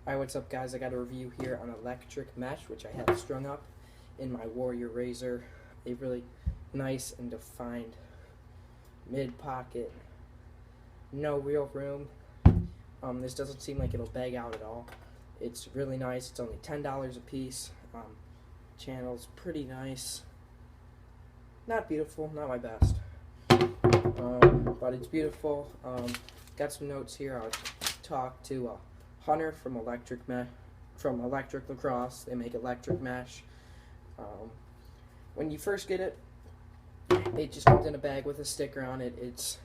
Hi, what's up guys? I got a review here on electric mesh, which I have strung up in my Warrior Razor. A really nice and defined mid pocket. No real room. This doesn't seem like it'll bag out at all. It's really nice. It's only $10 a piece. Channel's pretty nice. Not beautiful, not my best. But it's beautiful. Got some notes here. I'll talk to Hunter from Electric Lacrosse. They make electric mesh. When you first get it, it just comes in a bag with a sticker on it. It's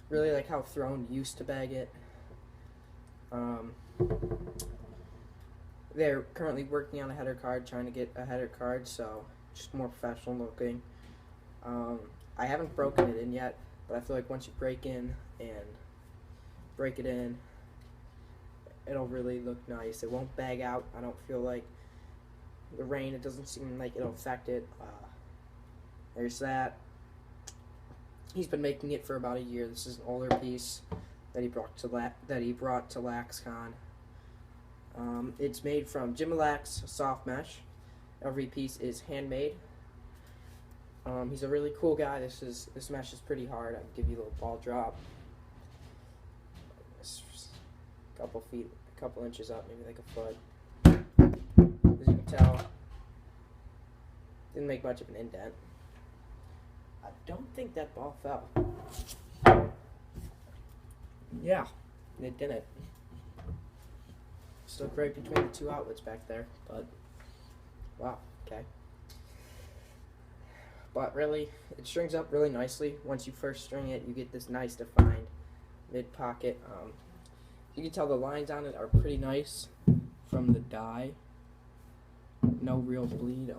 really like how Throne used to bag it. They're currently working on a header card, trying to get a header card, so just more professional looking. I haven't broken it in yet, but I feel like once you break it in, it'll really look nice. It won't bag out. I don't feel like the rain, it doesn't seem like it'll affect it. There's that. He's been making it for about a year. This is an older piece that he brought to LaxCon. It's made from Gimalax soft mesh. Every piece is handmade. He's a really cool guy. This mesh is pretty hard. I'll give you a little ball drop. A couple feet, a couple inches up, maybe like a foot. As you can tell, didn't make much of an indent. I don't think that ball fell. Yeah, it didn't. Stuck right between the two outlets back there, but wow, okay. But really, it strings up really nicely. Once you first string it, you get this nice defined mid pocket. You can tell the lines on it are pretty nice from the dye. No real bleed.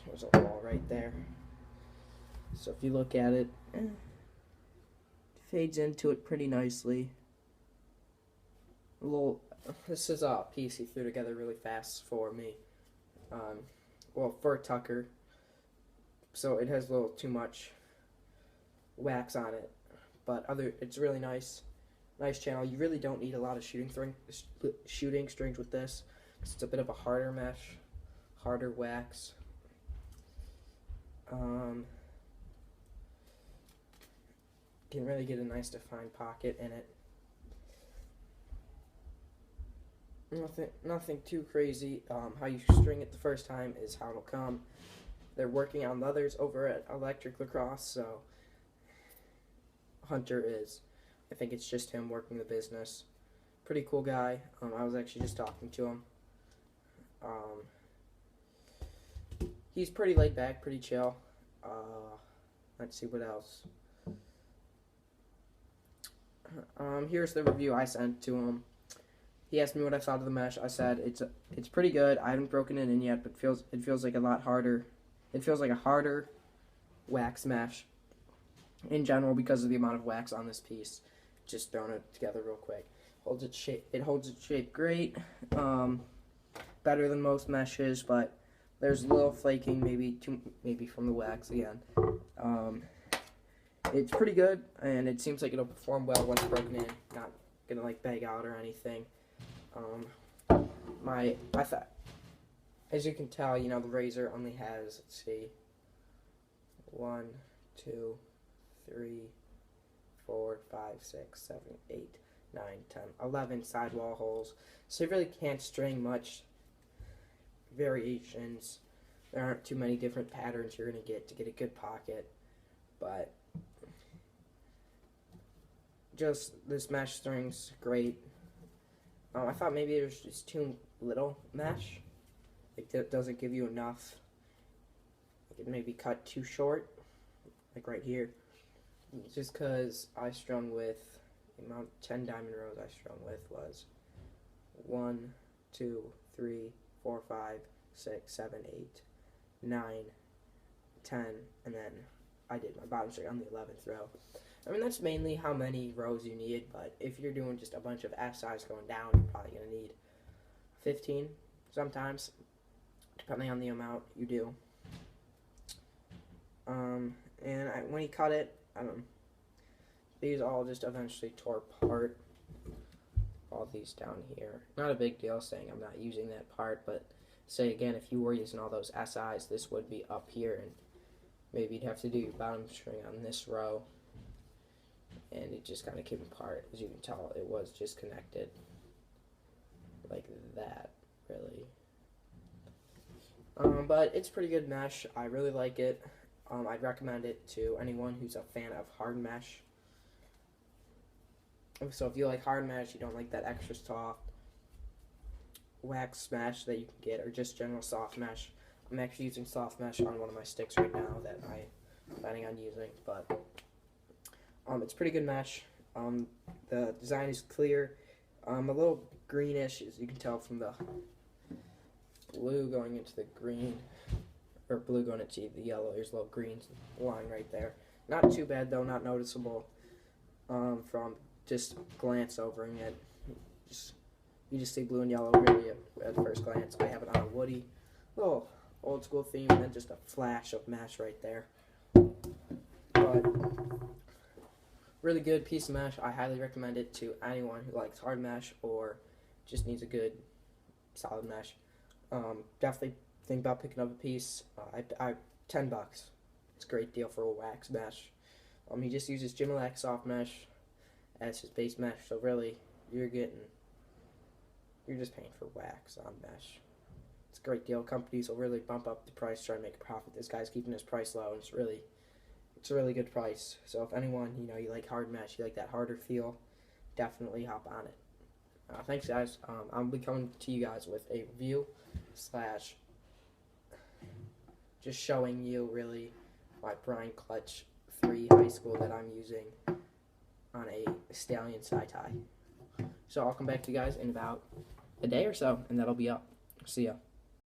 There's a wall right there. So if you look at it, it fades into it pretty nicely. This is a piece he threw together really fast for me. Well, for Tucker. So it has a little too much wax on it, but it's really nice. Nice channel. You really don't need a lot of shooting strings with this, because it's a bit of a harder mesh, harder wax. Can really get a nice defined pocket in it. Nothing too crazy. How you string it the first time is how it'll come. They're working on leathers over at Electric Lacrosse, so Hunter is. I think it's just him working the business. Pretty cool guy. I was actually just talking to him. He's pretty laid back, pretty chill. Let's see what else. Here's the review I sent to him. He asked me what I thought of the mesh. I said it's pretty good. I haven't broken it in yet, but it feels like a lot harder. It feels like a harder wax mesh in general because of the amount of wax on this piece. Just throwing it together real quick. It holds its shape great. Better than most meshes, but there's a little flaking, maybe from the wax again. It's pretty good, and it seems like it'll perform well once broken in. Not gonna like bag out or anything. I thought, as you can tell, the Razor only has, let's see, 1, 2, 3, 4, 5, 6, 7, 8, 9, 10, 11 sidewall holes. So you really can't string much variations. There aren't too many different patterns you're going to get a good pocket. But just this mesh string's great. I thought maybe it was just too little mesh. Like, it doesn't give you enough. Like, it maybe cut too short. Like right here. Just because I strung with, the amount 10 diamond rows I strung with was 1, 2, 3, 4, 5, 6, 7, 8, 9, 10, and then I did my bottom string on the 11th row. I mean, that's mainly how many rows you need, but if you're doing just a bunch of SIs going down, you're probably going to need 15 sometimes, depending on the amount you do. And when he cut it, these all just eventually tore apart. all these down here. Not a big deal saying I'm not using that part, but say again, if you were using all those SIs, this would be up here, and maybe you'd have to do your bottom string on this row, and it just kind of came apart. As you can tell, it was just connected like that, really. But it's pretty good mesh. I really like it. I'd recommend it to anyone who's a fan of hard mesh. So if you like hard mesh, you don't like that extra soft wax mesh that you can get, or just general soft mesh. I'm actually using soft mesh on one of my sticks right now that I'm planning on using, but it's pretty good mesh. The design is clear, a little greenish, as you can tell from the blue going into the green, or blue going into the yellow. There's a little green line right there. Not too bad though, not noticeable from just glance overing it. You just see blue and yellow really at first glance. I have it on a woody, little old school theme, and then just a flash of mesh right there. But really good piece of mesh. I highly recommend it to anyone who likes hard mesh or just needs a good solid mesh. Definitely think about picking up a piece. $10. It's a great deal for a wax mesh. He just uses Gimalac soft mesh as his base mesh, so really you're just paying for wax on mesh. It's a great deal. Companies will really bump up the price, try to make a profit. This guy's keeping his price low, and it's a really good price. So if anyone, you like hard mesh, you like that harder feel, definitely hop on it. Thanks, guys. I'll be coming to you guys with a review / just showing you really my Brian Clutch 3 high school that I'm using on a Stallion SiTi. So I'll come back to you guys in about a day or so, and that'll be up. See ya.